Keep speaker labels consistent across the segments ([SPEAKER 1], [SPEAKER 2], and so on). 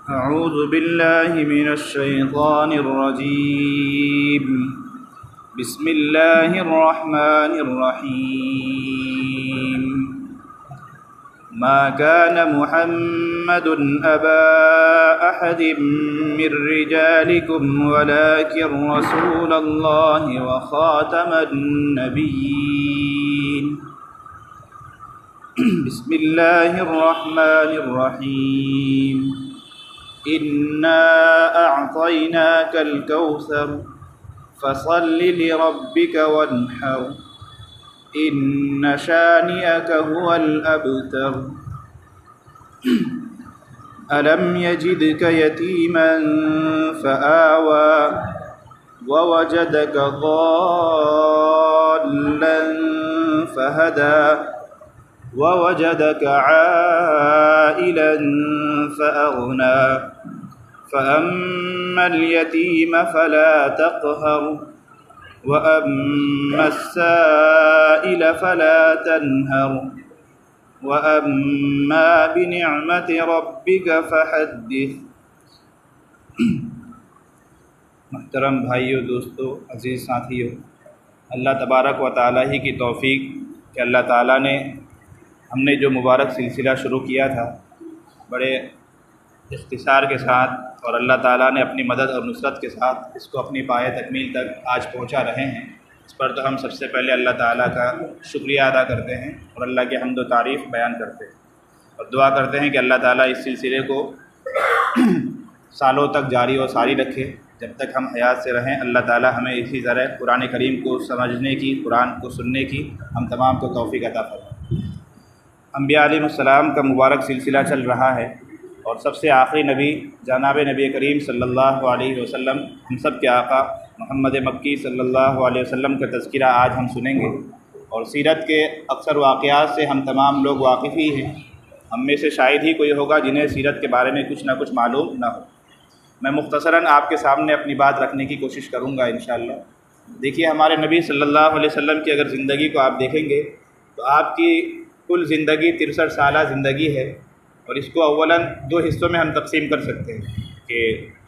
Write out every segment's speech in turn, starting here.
[SPEAKER 1] أعوذ بالله من الشيطان الرجيم. بسم الله الرحمن الرحيم. ما كان محمد أبا أحد من رجالكم ولكن رسول الله وخاتم النبيين. بسم الله الرحمن الرحيم. إنا أعطيناك الكوثر فصل لربك وانحر إن شانئك هو الأبتر. ألم يجدك يتيما فآوى ووجدك ضالا فهدى ووجدك عائلا فأغنى فأما اليتيم فلا تقهر وأما السائل فلا تنهر وأما بنعمة ربك فحدث. محترم بھائیو، دوستو، عزیز ساتھیو، اللہ تبارک و تعالیٰ ہی کی توفیق کہ اللہ تعالیٰ نے ہم نے جو مبارک سلسلہ شروع کیا تھا بڑے اختصار کے ساتھ، اور اللہ تعالیٰ نے اپنی مدد اور نصرت کے ساتھ اس کو اپنی پایہ تکمیل تک آج پہنچا رہے ہیں. اس پر تو ہم سب سے پہلے اللہ تعالیٰ کا شکریہ ادا کرتے ہیں اور اللہ کی حمد و تعریف بیان کرتے ہیں، اور دعا کرتے ہیں کہ اللہ تعالیٰ اس سلسلے کو سالوں تک جاری و ساری رکھے جب تک ہم حیات سے رہیں. اللہ تعالیٰ ہمیں اسی طرح قرآن کریم کو سمجھنے کی، قرآن کو سننے کی ہم تمام کو توفیق عطا فرمائے. انبیاء علیہ السلام کا مبارک سلسلہ چل رہا ہے، اور سب سے آخری نبی جناب نبی کریم صلی اللہ علیہ وسلم، ہم سب کے آقا محمد مکی صلی اللہ علیہ وسلم کا تذکرہ آج ہم سنیں گے. اور سیرت کے اکثر واقعات سے ہم تمام لوگ واقف ہی ہیں. ہم میں سے شاید ہی کوئی ہوگا جنہیں سیرت کے بارے میں کچھ نہ کچھ معلوم نہ ہو. میں مختصراً آپ کے سامنے اپنی بات رکھنے کی کوشش کروں گا انشاءاللہ. دیکھیے، ہمارے نبی صلی اللہ علیہ وسلم کی اگر زندگی کو آپ دیکھیں گے تو آپ کی کل زندگی 63 سالہ زندگی ہے، اور اس کو اولاً دو حصوں میں ہم تقسیم کر سکتے ہیں کہ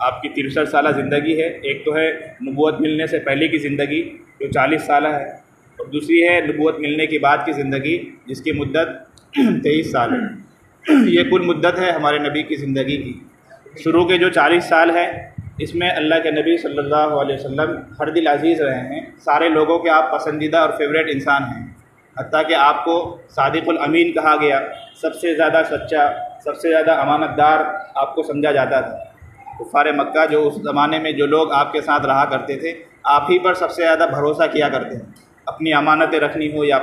[SPEAKER 1] آپ کی 63 سالہ زندگی ہے. ایک تو ہے نبوت ملنے سے پہلے کی زندگی جو 40 سالہ ہے، اور دوسری ہے نبوت ملنے کے بعد کی زندگی جس کی مدت 23 سال ہے. یہ کل مدت ہے ہمارے نبی کی زندگی کی. شروع کے جو 40 سال ہے اس میں اللہ کے نبی صلی اللہ علیہ وسلم ہر دل عزیز رہے ہیں. سارے لوگوں کے آپ پسندیدہ اور فیوریٹ انسان ہیں، حتیٰ کہ آپ کو صادق الامین کہا گیا. سب سے زیادہ سچا، سب سے زیادہ امانت دار آپ کو سمجھا جاتا تھا. کفار مکہ جو اس زمانے میں جو لوگ آپ کے ساتھ رہا کرتے تھے، آپ ہی پر سب سے زیادہ بھروسہ کیا کرتے ہیں. اپنی امانتیں رکھنی ہو یا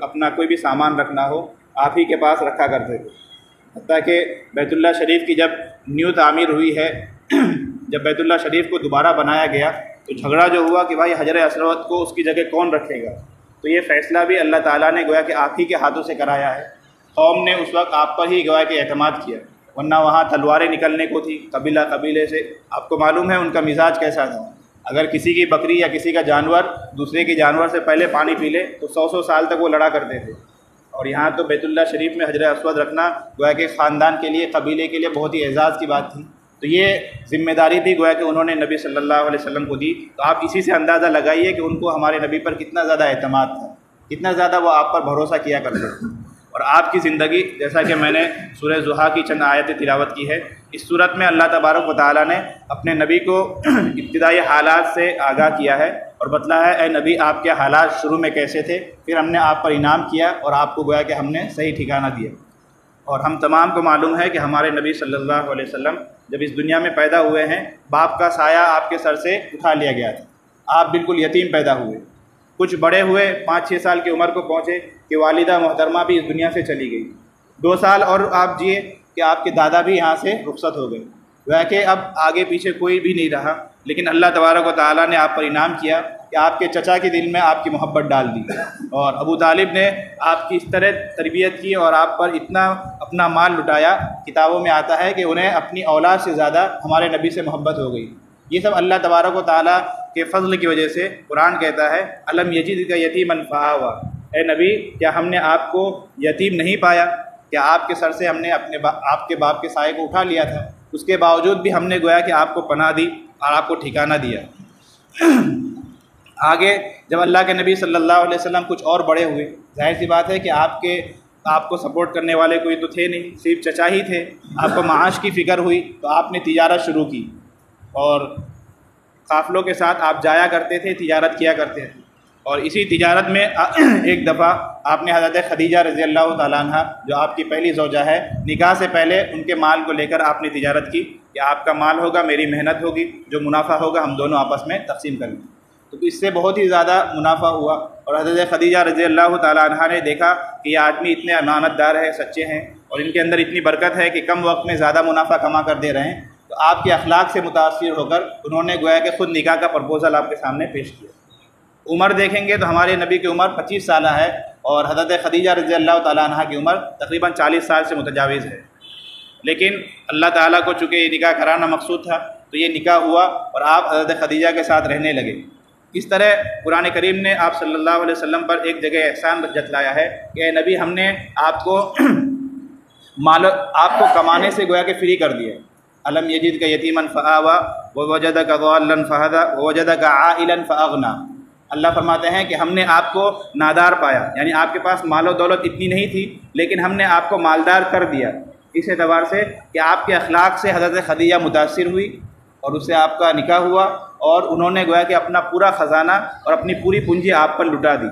[SPEAKER 1] اپنا کوئی بھی سامان رکھنا ہو، آپ ہی کے پاس رکھا کرتے تھے. حتیٰ کہ بیت اللہ شریف کی جب نیو تعمیر ہوئی ہے، جب بیت اللہ شریف کو دوبارہ بنایا گیا تو جھگڑا جو ہوا کہ بھائی حجر اسود کو اس کی جگہ کون رکھے گا، تو یہ فیصلہ بھی اللہ تعالیٰ نے گویا کہ آپ ہی کے ہاتھوں سے کرایا ہے. قوم نے اس وقت آپ پر ہی گویا کہ اعتماد کیا، ورنہ وہاں تلواریں نکلنے کو تھی قبیلہ قبیلے سے. آپ کو معلوم ہے ان کا مزاج کیسا تھا. اگر کسی کی بکری یا کسی کا جانور دوسرے کے جانور سے پہلے پانی پی لے تو 100 سال تک وہ لڑا کرتے تھے. اور یہاں تو بیت اللہ شریف میں حجر اسود رکھنا گویا کہ خاندان کے لیے، قبیلے کے لیے بہت ہی اعزاز کی بات تھی. تو یہ ذمہ داری بھی گویا کہ انہوں نے نبی صلی اللہ علیہ وسلم کو دی. تو آپ اسی سے اندازہ لگائیے کہ ان کو ہمارے نبی پر کتنا زیادہ اعتماد تھا، کتنا زیادہ وہ آپ پر بھروسہ کیا کرتے تھے. اور آپ کی زندگی، جیسا کہ میں نے سورہ ضحیٰ کی چند آیتیں تلاوت کی ہے، اس صورت میں اللہ تبارک و تعالیٰ نے اپنے نبی کو ابتدائی حالات سے آگاہ کیا ہے اور بتلایا ہے، اے نبی آپ کے حالات شروع میں کیسے تھے، پھر ہم نے آپ پر انعام کیا اور آپ کو گویا کہ ہم نے صحیح ٹھکانہ دیا. اور ہم تمام کو معلوم ہے کہ ہمارے نبی صلی اللہ علیہ وسلم جب اس دنیا میں پیدا ہوئے ہیں، باپ کا سایہ آپ کے سر سے اٹھا لیا گیا تھا. آپ بالکل یتیم پیدا ہوئے. کچھ بڑے ہوئے، 5-6 سال کی عمر کو پہنچے کہ والدہ محترمہ بھی اس دنیا سے چلی گئی. 2 سال اور آپ جیے کہ آپ کے دادا بھی یہاں سے رخصت ہو گئے. وہ کہ اب آگے پیچھے کوئی بھی نہیں رہا. لیکن اللہ تبارک و تعالیٰ نے آپ پر انعام کیا کہ آپ کے چچا کے دل میں آپ کی محبت ڈال دی، اور ابو طالب نے آپ کی اس طرح تربیت کی اور آپ پر اتنا اپنا مال لٹایا. کتابوں میں آتا ہے کہ انہیں اپنی اولاد سے زیادہ ہمارے نبی سے محبت ہو گئی. یہ سب اللہ تبارک و تعالیٰ کے فضل کی وجہ سے. قرآن کہتا ہے الم یجدک یتیما فآویٰ، اے نبی کیا ہم نے آپ کو یتیم نہیں پایا؟ کیا آپ کے سر سے ہم نے آپ کے باپ کے سائے کو اٹھا لیا تھا؟ اس کے باوجود بھی ہم نے گویا کہ آپ کو پناہ دی اور آپ کو ٹھکانہ دیا۔ آگے جب اللہ کے نبی صلی اللہ علیہ وسلم کچھ اور بڑے ہوئے، ظاہر سی بات ہے کہ آپ کو سپورٹ کرنے والے کوئی تو تھے نہیں، صرف چچا ہی تھے۔ آپ کو معاش کی فکر ہوئی تو آپ نے تجارت شروع کی، اور قافلوں کے ساتھ آپ جایا کرتے تھے، تجارت کیا کرتے تھے۔ اور اسی تجارت میں ایک دفعہ آپ نے حضرت خدیجہ رضی اللہ تعالیٰ عنہ، جو آپ کی پہلی زوجہ ہے، نکاح سے پہلے ان کے مال کو لے کر آپ نے تجارت کی کہ آپ کا مال ہوگا، میری محنت ہوگی، جو منافع ہوگا ہم دونوں آپس میں تقسیم کریں گے۔ تو اس سے بہت ہی زیادہ منافع ہوا، اور حضرت خدیجہ رضی اللہ تعالیٰ عنہ نے دیکھا کہ یہ آدمی اتنے امانت دار ہے، سچے ہیں، اور ان کے اندر اتنی برکت ہے کہ کم وقت میں زیادہ منافع کما کر دے رہے ہیں۔ تو آپ کے اخلاق سے متاثر ہو کر انہوں نے گویا کہ خود نکاح کا پرپوزل آپ کے سامنے پیش کیا۔ عمر دیکھیں گے تو ہمارے نبی کی عمر 25 سالہ ہے، اور حضرت خدیجہ رضی اللہ تعالیٰ عنہ کی عمر تقریباً 40 سال سے متجاوز ہے، لیکن اللہ تعالیٰ کو چونکہ یہ نکاح کرانا مقصود تھا تو یہ نکاح ہوا، اور آپ حضرت خدیجہ کے ساتھ رہنے لگے۔ اس طرح قرآن کریم نے آپ صلی اللہ علیہ وسلم پر ایک جگہ احسان جتلایا ہے کہ اے نبی، ہم نے آپ کو آپ کو کمانے سے گویا کہ فری کر دیا۔ الم یجدک یتیما فآویٰ ووجدک ضالا فہدیٰ ووجدک عائلا فاغنیٰ۔ اللہ فرماتے ہیں کہ ہم نے آپ کو نادار پایا، یعنی آپ کے پاس مال و دولت اتنی نہیں تھی، لیکن ہم نے آپ کو مالدار کر دیا، اس اعتبار سے کہ آپ کے اخلاق سے حضرت خدیجہ متاثر ہوئی اور اس سے آپ کا نکاح ہوا، اور انہوں نے گویا کہ اپنا پورا خزانہ اور اپنی پوری پونجی آپ پر لٹا دی۔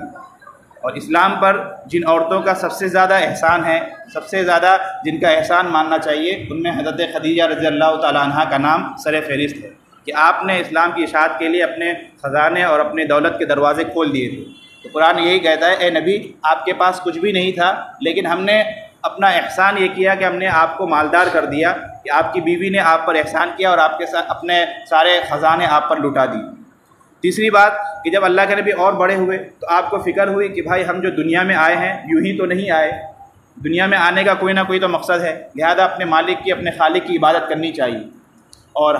[SPEAKER 1] اور اسلام پر جن عورتوں کا سب سے زیادہ احسان ہے، سب سے زیادہ جن کا احسان ماننا چاہیے، ان میں حضرت خدیجہ رضی اللہ تعالیٰ عنہ کا نام سر فہرست ہے کہ آپ نے اسلام کی اشاعت کے لیے اپنے خزانے اور اپنے دولت کے دروازے کھول دیے تھے۔ تو قرآن یہی کہتا ہے، اے نبی، آپ کے پاس کچھ بھی نہیں تھا، لیکن ہم نے اپنا احسان یہ کیا کہ ہم نے آپ کو مالدار کر دیا، کہ آپ کی بیوی نے آپ پر احسان کیا اور آپ کے ساتھ اپنے سارے خزانے آپ پر لٹا دی۔ تیسری بات کہ جب اللہ کے نبی اور بڑے ہوئے تو آپ کو فکر ہوئی کہ بھائی ہم جو دنیا میں آئے ہیں یوں ہی تو نہیں آئے، دنیا میں آنے کا کوئی نہ کوئی تو مقصد ہے، لہذا اپنے مالک کی، اپنے خالق کی عبادت کرنی چاہیے۔ اور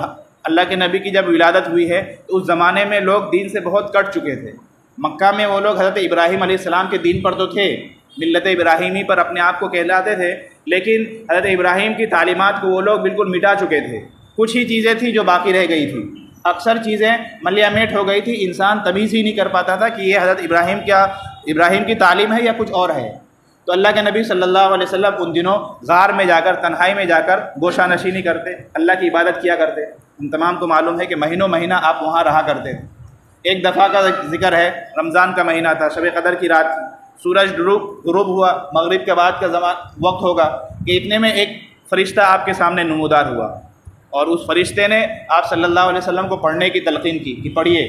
[SPEAKER 1] اللہ کے نبی کی جب ولادت ہوئی ہے تو اس زمانے میں لوگ دین سے بہت کٹ چکے تھے۔ مکہ میں وہ لوگ حضرت ابراہیم علیہ السلام کے دین پر تو تھے، ملت ابراہیمی پر اپنے آپ کو کہلاتے تھے، لیکن حضرت ابراہیم کی تعلیمات کو وہ لوگ بالکل مٹا چکے تھے۔ کچھ ہی چیزیں تھیں جو باقی رہ گئی تھیں، اکثر چیزیں ملیا میٹ ہو گئی تھی، انسان تمیز ہی نہیں کر پاتا تھا کہ یہ حضرت ابراہیم کی تعلیم ہے یا کچھ اور ہے۔ تو اللہ کے نبی صلی اللہ علیہ وسلم ان دنوں غار میں جا کر، تنہائی میں جا کر گوشہ نشینی کرتے، اللہ کی عبادت کیا کرتے۔ ہم تمام کو معلوم ہے کہ مہینوں مہینہ آپ وہاں رہا کرتے تھے۔ ایک دفعہ کا ذکر ہے، رمضان کا مہینہ تھا، شب قدر کی رات تھی، سورج غروب ہوا، مغرب کے بعد کا وقت ہوگا کہ اتنے میں ایک فرشتہ آپ کے سامنے نمودار ہوا، اور اس فرشتے نے آپ صلی اللہ علیہ وسلم کو پڑھنے کی تلقین کی کہ پڑھیے۔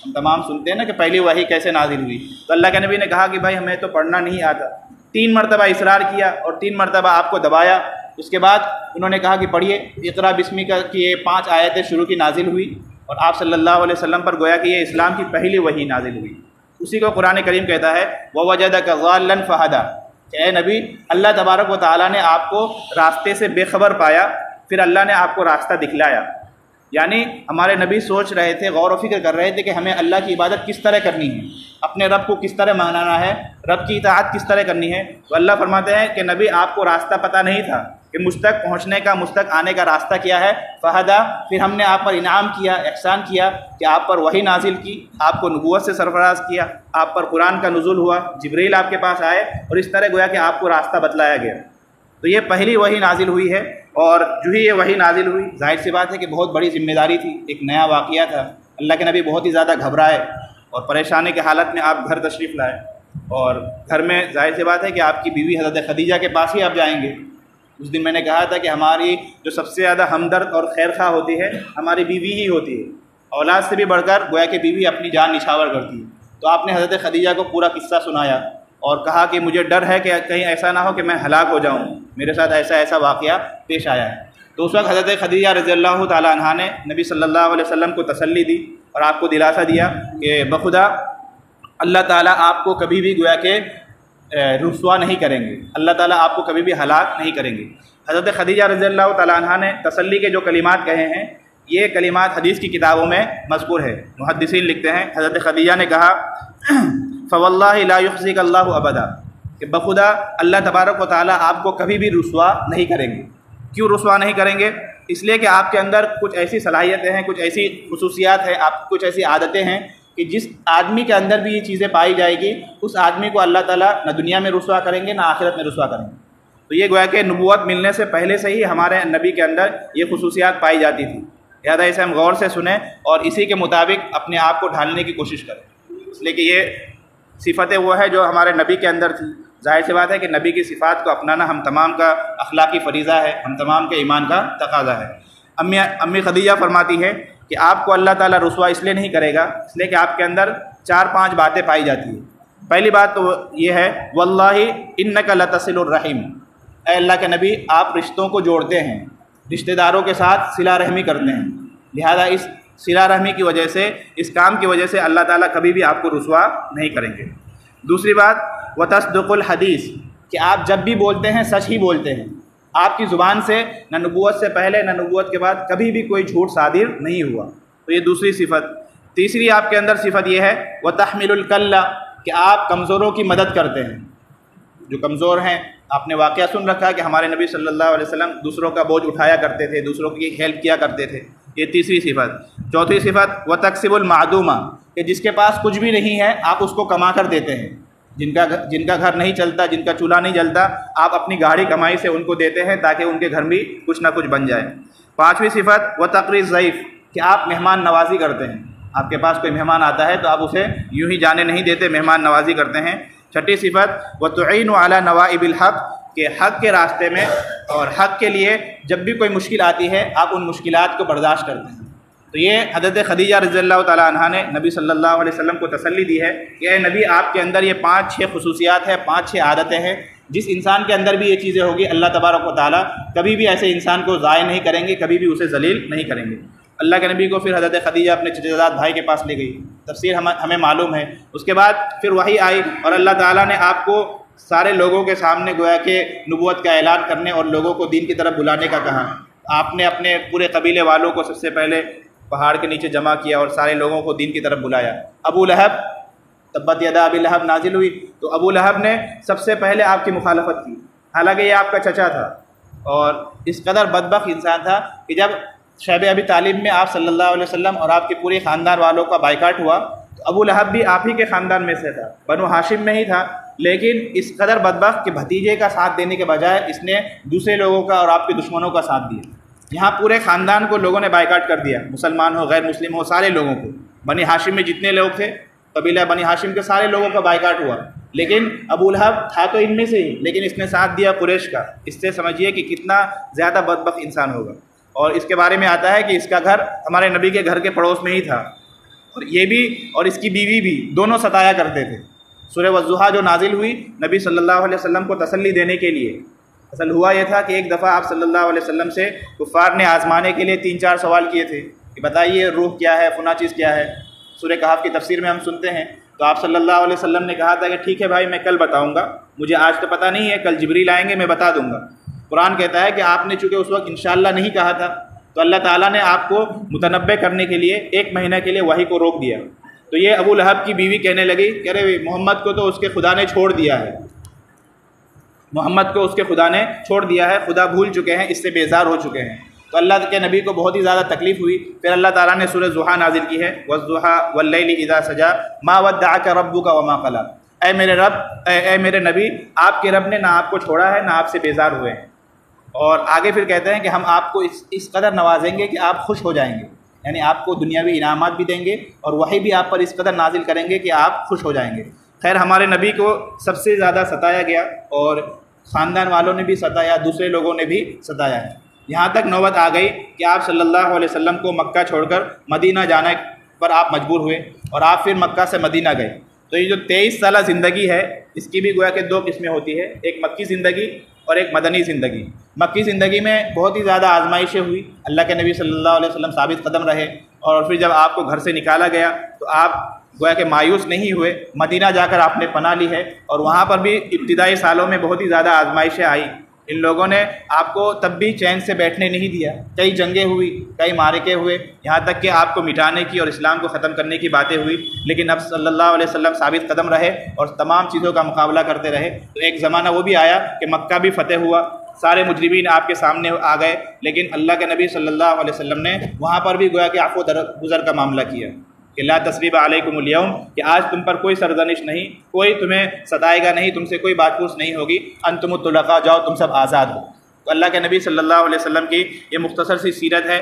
[SPEAKER 1] ہم تمام سنتے ہیں نا کہ پہلی وحی کیسے نازل ہوئی، تو اللہ کے نبی نے کہا کہ بھائی ہمیں تو پڑھنا نہیں آتا۔ 3 مرتبہ اصرار کیا اور 3 مرتبہ آپ کو دبایا۔ اس کے بعد انہوں نے کہا کہ پڑھیے، اقرا بسمی کا کی یہ 5 آیتیں شروع کی نازل ہوئی، اور آپ صلی اللہ علیہ وسلم پر گویا کہ یہ اسلام کی پہلی وحی نازل ہوئی۔ اسی کو قرآن کریم کہتا ہے وَوَجَدَكَ ضَالًّا فَهَدَىٰ، کہ اے نبی، اللہ تبارک و تعالیٰ نے آپ کو راستے سے بے خبر پایا، پھر اللہ نے آپ کو راستہ دکھلایا۔ یعنی ہمارے نبی سوچ رہے تھے، غور و فکر کر رہے تھے کہ ہمیں اللہ کی عبادت کس طرح کرنی ہے، اپنے رب کو کس طرح منانا ہے، رب کی اطاعت کس طرح کرنی ہے۔ تو اللہ فرماتے ہیں کہ نبی، آپ کو راستہ پتہ نہیں تھا کہ مجھ تک پہنچنے کا، مجھ تک آنے کا راستہ کیا ہے۔ فہدا، پھر ہم نے آپ پر انعام کیا، احسان کیا کہ آپ پر وحی نازل کی، آپ کو نبوت سے سرفراز کیا، آپ پر قرآن کا نزول ہوا، جبریل آپ کے پاس آئے، اور اس طرح گویا کہ آپ کو راستہ بتلایا گیا۔ تو یہ پہلی وحی نازل ہوئی ہے، اور جو ہی یہ وحی نازل ہوئی، ظاہر سی بات ہے کہ بہت بڑی ذمہ داری تھی، ایک نیا واقعہ تھا۔ اللہ کے نبی بہت ہی زیادہ گھبرائے اور پریشانی کی حالت میں آپ گھر تشریف لائے، اور گھر میں ظاہر سی بات ہے کہ آپ کی بیوی حضرت خدیجہ کے پاس ہی آپ جائیں گے۔ اس دن میں نے کہا تھا کہ ہماری جو سب سے زیادہ ہمدرد اور خیر خواہ ہوتی ہے، ہماری بیوی ہی ہوتی ہے، اولاد سے بھی بڑھ کر گویا کہ بیوی اپنی جان نچھاور کرتی ہے۔ تو آپ نے حضرت خدیجہ کو پورا قصہ سنایا اور کہا کہ مجھے ڈر ہے کہ کہیں ایسا نہ ہو کہ میں ہلاک ہو جاؤں، میرے ساتھ ایسا واقعہ پیش آیا ہے۔ تو اس وقت حضرت خدیجہ رضی اللہ تعالیٰ عنہا نے نبی صلی اللہ علیہ وسلم کو تسلی دی اور آپ کو دلاسا دیا کہ بخدا اللہ تعالیٰ آپ کو کبھی بھی گویا کہ رسوا نہیں کریں گے، اللہ تعالیٰ آپ کو کبھی بھی ہلاک نہیں کریں گے۔ حضرت خدیجہ رضی اللہ تعالیٰ عنہا نے تسلی کے جو کلمات کہے ہیں، یہ کلمات حدیث کی کتابوں میں مذکور ہے۔ محدثین لکھتے ہیں حضرت خدیجہ نے کہا فواللہ لا یخزیک اللہ ابدا، کہ بخدا اللہ تبارک و تعالیٰ آپ کو کبھی بھی رسوا نہیں کریں گے۔ کیوں رسوا نہیں کریں گے؟ اس لیے کہ آپ کے اندر کچھ ایسی صلاحیتیں ہیں، کچھ ایسی خصوصیات ہیں، آپ کچھ ایسی عادتیں ہیں کہ جس آدمی کے اندر بھی یہ چیزیں پائی جائے گی اس آدمی کو اللہ تعالیٰ نہ دنیا میں رسوا کریں گے نہ آخرت میں رسوا کریں گے۔ تو یہ گویا کہ نبوت ملنے سے پہلے سے ہی ہمارے نبی کے اندر یہ خصوصیات پائی جاتی تھی، لہٰذا اسے ہم غور سے سنیں اور اسی کے مطابق اپنے آپ کو ڈھالنے کی کوشش کریں، اس لیے کہ یہ صفتیں وہ ہے جو ہمارے نبی کے اندر تھی۔ ظاہر سی بات ہے کہ نبی کی صفات کو اپنانا ہم تمام کا اخلاقی فریضہ ہے، ہم تمام کے ایمان کا تقاضا ہے۔ امی خدیجہ فرماتی ہے کہ آپ کو اللہ تعالیٰ رسوا اس لیے نہیں کرے گا اس لیے کہ آپ کے اندر 4-5 باتیں پائی جاتی ہیں۔ پہلی بات تو یہ ہے واللہ انک لتصل الرحیم، اے اللہ کے نبی آپ رشتوں کو جوڑتے ہیں، رشتہ داروں کے ساتھ صلہ رحمی کرتے ہیں، لہذا اس صلہ رحمی کی وجہ سے، اس کام کی وجہ سے اللہ تعالیٰ کبھی بھی آپ کو رسوا نہیں کریں گے۔ دوسری بات وتصدق الحدیث، کہ آپ جب بھی بولتے ہیں سچ ہی بولتے ہیں، آپ کی زبان سے نہ نبوت سے پہلے نہ نبوت کے بعد کبھی بھی کوئی جھوٹ صادر نہیں ہوا، تو یہ دوسری صفت۔ تیسری آپ کے اندر صفت یہ ہے وتحمل الکلہ، کہ آپ کمزوروں کی مدد کرتے ہیں، جو کمزور ہیں۔ آپ نے واقعہ سن رکھا ہے کہ ہمارے نبی صلی اللہ علیہ وسلم دوسروں کا بوجھ اٹھایا کرتے تھے، دوسروں کی ہیلپ کیا کرتے تھے، یہ تیسری صفت۔ چوتھی صفت وتکسب المعدومہ، کہ جس کے پاس کچھ بھی نہیں ہے آپ اس کو کما کر دیتے ہیں، جن کا گھر نہیں چلتا، جن کا چولہا نہیں جلتا، آپ اپنی گاڑی کمائی سے ان کو دیتے ہیں تاکہ ان کے گھر بھی کچھ نہ کچھ بن جائے۔ پانچویں صفت وتقری الضیف، کہ آپ مہمان نوازی کرتے ہیں، آپ کے پاس کوئی مہمان آتا ہے تو آپ اسے یوں ہی جانے نہیں دیتے، مہمان نوازی کرتے ہیں۔ چھٹی صفت وتعین علی نوائب الحق، کہ حق کے راستے میں اور حق کے لیے جب بھی کوئی مشکل آتی ہے آپ ان مشکلات کو برداشت کرتے ہیں۔ تو یہ حضرت خدیجہ رضی اللہ تعالیٰ عنہا نے نبی صلی اللہ علیہ وسلم کو تسلی دی ہے کہ اے نبی آپ کے اندر یہ 5-6 خصوصیات ہیں، 5-6 عادتیں ہیں، جس انسان کے اندر بھی یہ چیزیں ہوگی اللہ تبارک و تعالیٰ کبھی بھی ایسے انسان کو ضائع نہیں کریں گے، کبھی بھی اسے ذلیل نہیں کریں گے۔ اللہ کے نبی کو پھر حضرت خدیجہ اپنے چچا زاد بھائی کے پاس لے گئی، تفسیر ہمیں معلوم ہے۔ اس کے بعد پھر وحی آئی اور اللہ تعالیٰ نے آپ کو سارے لوگوں کے سامنے گویا کہ نبوت کا اعلان کرنے اور لوگوں کو دین کی طرف بلانے کا کہا۔ آپ نے اپنے پورے قبیلے والوں کو سب سے پہلے پہاڑ کے نیچے جمع کیا اور سارے لوگوں کو دین کی طرف بلایا۔ ابو لہب، تبت یدا ابی لہب نازل ہوئی تو ابو لہب نے سب سے پہلے آپ کی مخالفت کی، حالانکہ یہ آپ کا چچا تھا اور اس قدر بدبخت انسان تھا کہ جب شیب ابی طالب میں آپ صلی اللہ علیہ وسلم اور آپ کے پورے خاندان والوں کا بائیکاٹ ہوا تو ابو لہب بھی آپ ہی کے خاندان میں سے تھا، بنو ہاشم میں ہی تھا، لیکن اس قدر بدبخت کہ بھتیجے کا ساتھ دینے کے بجائے اس نے دوسرے لوگوں کا اور آپ کے دشمنوں کا ساتھ دیا۔ یہاں پورے خاندان کو لوگوں نے بائیکاٹ کر دیا، مسلمان ہو غیر مسلم ہو، سارے لوگوں کو۔ بنی ہاشم میں جتنے لوگ تھے، قبیلہ بنی ہاشم کے سارے لوگوں کا بائیکاٹ ہوا، لیکن ابو لہب تھا تو ان میں سے ہی، لیکن اس نے ساتھ دیا قریش کا۔ اس سے سمجھیے کہ کتنا زیادہ بدبخت انسان ہوگا۔ اور اس کے بارے میں آتا ہے کہ اس کا گھر ہمارے نبی کے گھر کے پڑوس میں ہی تھا، اور یہ بھی اور اس کی بیوی بھی دونوں ستایا کرتے تھے۔ سورہ والضحیٰ جو نازل ہوئی نبی صلی اللہ علیہ وسلم کو تسلی دینے کے لیے، اصل ہوا یہ تھا کہ ایک دفعہ آپ صلی اللہ علیہ وسلم سے کفار نے آزمانے کے لیے 3-4 سوال کیے تھے کہ بتائیے روح کیا ہے، فلاں چیز کیا ہے۔ سورہ کہف کی تفسیر میں ہم سنتے ہیں تو آپ صلی اللہ علیہ وسلم نے کہا تھا کہ ٹھیک ہے بھائی میں کل بتاؤں گا، مجھے آج تو پتہ نہیں ہے، کل جبریل آئیں گے میں بتا دوں گا۔ قرآن کہتا ہے کہ آپ نے چونکہ اس وقت انشاءاللہ نہیں کہا تھا تو اللہ تعالیٰ نے آپ کو متنبع کرنے کے لیے 1 مہینہ کے لیے وحی کو روک دیا۔ تو یہ ابو لہب کی بیوی کہنے لگی کہ ارے محمد کو تو اس کے خدا نے چھوڑ دیا ہے، محمد کو اس کے خدا نے چھوڑ دیا ہے، خدا بھول چکے ہیں، اس سے بیزار ہو چکے ہیں۔ تو اللہ کے نبی کو بہت ہی زیادہ تکلیف ہوئی۔ پھر اللہ تعالیٰ نے سورہ ضحیٰ نازل کی ہے، والضحیٰ واللیل اذا سجا ما ودعک ربک وما قلی، اے میرے رب، اے میرے نبی، آپ کے رب نے نہ آپ کو چھوڑا ہے نہ آپ سے بیزار ہوئے ہیں۔ اور آگے پھر کہتے ہیں کہ ہم آپ کو اس قدر نوازیں گے کہ آپ خوش ہو جائیں گے، یعنی آپ کو دنیاوی انعامات بھی دیں گے اور وحی بھی آپ پر اس قدر نازل کریں گے کہ آپ خوش ہو جائیں گے۔ خیر ہمارے نبی کو سب سے زیادہ ستایا گیا اور خاندان والوں نے بھی ستایا، دوسرے لوگوں نے بھی ستایا ہے، یہاں تک نوبت آ گئی کہ آپ صلی اللہ علیہ وسلم کو مکہ چھوڑ کر مدینہ جانے پر آپ مجبور ہوئے اور آپ پھر مکہ سے مدینہ گئے۔ تو یہ جو 23 سالہ زندگی ہے اس کی بھی گویا کہ 2 قسمیں ہوتی ہے، ایک مکی زندگی اور ایک مدنی زندگی۔ مکی زندگی میں بہت ہی زیادہ آزمائشیں ہوئی، اللہ کے نبی صلی اللہ علیہ وسلم ثابت قدم رہے، اور پھر جب آپ کو گھر سے نکالا گیا تو آپ گویا کہ مایوس نہیں ہوئے، مدینہ جا کر آپ نے پناہ لی ہے، اور وہاں پر بھی ابتدائی سالوں میں بہت ہی زیادہ آزمائشیں آئی، ان لوگوں نے آپ کو تب بھی چین سے بیٹھنے نہیں دیا، کئی جنگیں ہوئی، کئی معرکے ہوئے، یہاں تک کہ آپ کو مٹانے کی اور اسلام کو ختم کرنے کی باتیں ہوئی، لیکن اب صلی اللہ علیہ وسلم ثابت قدم رہے اور تمام چیزوں کا مقابلہ کرتے رہے۔ تو ایک زمانہ وہ بھی آیا کہ مکہ بھی فتح ہوا، سارے مجرمین آپ کے سامنے آ گئے، لیکن اللہ کے نبی صلی اللہ علیہ وسلم نے وہاں پر بھی گویا کہ عفو درگزر کا معاملہ کیا کہ لا تثریب علیکم الیوم، کہ آج تم پر کوئی سرزنش نہیں، کوئی تمہیں ستائے گا نہیں، تم سے کوئی بات پوچھ نہیں ہوگی، انتم الطلقاء، جاؤ تم سب آزاد ہو۔ تو اللہ کے نبی صلی اللہ علیہ وسلم کی یہ مختصر سی سیرت ہے،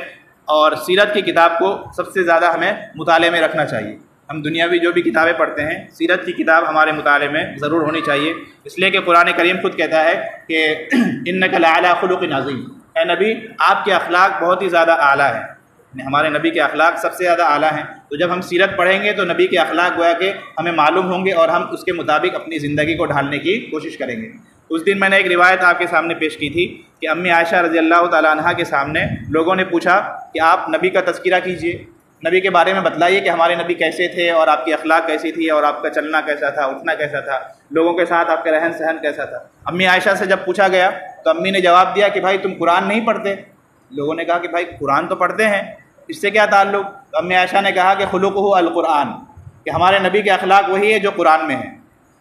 [SPEAKER 1] اور سیرت کی کتاب کو سب سے زیادہ ہمیں مطالعے میں رکھنا چاہیے۔ ہم دنیاوی جو بھی کتابیں پڑھتے ہیں، سیرت کی کتاب ہمارے مطالعے میں ضرور ہونی چاہیے، اس لیے کہ قرآن کریم خود کہتا ہے کہ انک لعلی خلق عظیم، اے نبی آپ کے اخلاق بہت ہی زیادہ اعلیٰ ہیں، ہمارے نبی کے اخلاق سب سے زیادہ اعلیٰ ہیں۔ تو جب ہم سیرت پڑھیں گے تو نبی کے اخلاق گویا کہ ہمیں معلوم ہوں گے اور ہم اس کے مطابق اپنی زندگی کو ڈھالنے کی کوشش کریں گے۔ اس دن میں نے ایک روایت آپ کے سامنے پیش کی تھی کہ امی عائشہ رضی اللہ تعالیٰ عنہا کے سامنے لوگوں نے پوچھا کہ آپ نبی کا تذکرہ کیجئے، نبی کے بارے میں بتلائیے کہ ہمارے نبی کیسے تھے اور آپ کی اخلاق کیسی تھی اور آپ کا چلنا کیسا تھا، اٹھنا کیسا تھا، لوگوں کے ساتھ آپ کا رہن سہن کیسا تھا۔ امی عائشہ سے جب پوچھا گیا تو امی نے جواب دیا کہ بھائی تم قرآن نہیں پڑھتے؟ لوگوں نے کہا کہ بھائی قرآن تو پڑھتے ہیں، اس سے کیا تعلق؟ تو امی عائشہ نے کہا کہ خلقہ القرآن، کہ ہمارے نبی کے اخلاق وہی ہے جو قرآن میں ہے،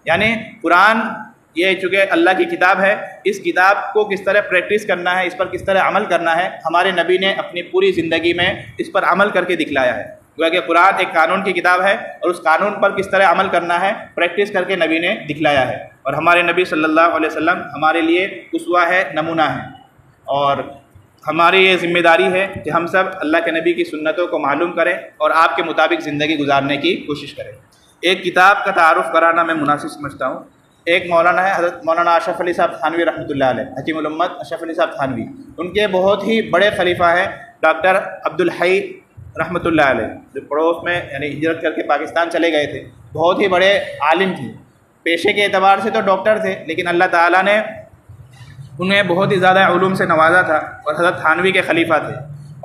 [SPEAKER 1] یعنی قرآن یہ چونکہ اللہ کی کتاب ہے، اس کتاب کو کس طرح پریکٹس کرنا ہے، اس پر کس طرح عمل کرنا ہے، ہمارے نبی نے اپنی پوری زندگی میں اس پر عمل کر کے دکھلایا ہے۔ گویا کہ قرآن ایک قانون کی کتاب ہے اور اس قانون پر کس طرح عمل کرنا ہے پریکٹس کر کے نبی نے دکھلایا ہے، اور ہمارے نبی صلی اللہ علیہ وسلم ہمارے لیے اسوہ ہے، نمونہ ہے، اور ہماری یہ ذمہ داری ہے کہ ہم سب اللہ کے نبی کی سنتوں کو معلوم کریں اور آپ کے مطابق زندگی گزارنے کی کوشش کریں۔ ایک کتاب کا تعارف کرانا میں مناسب سمجھتا ہوں۔ ایک مولانا ہے حضرت مولانا اشرف علی صاحب تھانوی رحمۃ اللہ علیہ، حکیم الامت اشرف علی صاحب تھانوی، ان کے بہت ہی بڑے خلیفہ ہیں ڈاکٹر عبدالحی رحمۃ اللہ علیہ، جو پڑوس میں یعنی ہجرت کر کے پاکستان چلے گئے تھے، بہت ہی بڑے عالم تھے، پیشے کے اعتبار سے تو ڈاکٹر تھے، لیکن اللہ تعالیٰ نے انہیں بہت ہی زیادہ علوم سے نوازا تھا اور حضرت تھانوی کے خلیفہ تھے،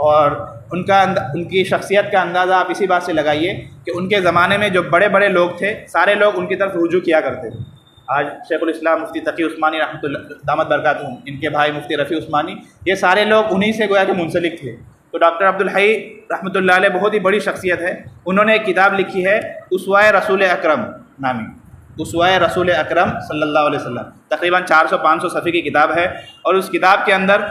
[SPEAKER 1] اور ان کی شخصیت کا اندازہ آپ اسی بات سے لگائیے کہ ان کے زمانے میں جو بڑے بڑے لوگ تھے سارے لوگ ان کی طرف رجوع کیا کرتے تھے۔ آج شیخ الاسلام مفتی تقی عثمانی رحمۃ اللہ دامت برکاتہم، ان کے بھائی مفتی رفیع عثمانی، یہ سارے لوگ انہی سے گویا کہ منسلک تھے۔ تو ڈاکٹر عبدالحی رحمۃ اللہ علیہ بہت ہی بڑی شخصیت ہے، انہوں نے ایک کتاب لکھی ہے اسوہ رسول اکرم نامی، اسوہ رسول اکرم صلی اللہ علیہ وسلم، تقریباً 400-500 صفحے کی کتاب ہے، اور اس کتاب کے اندر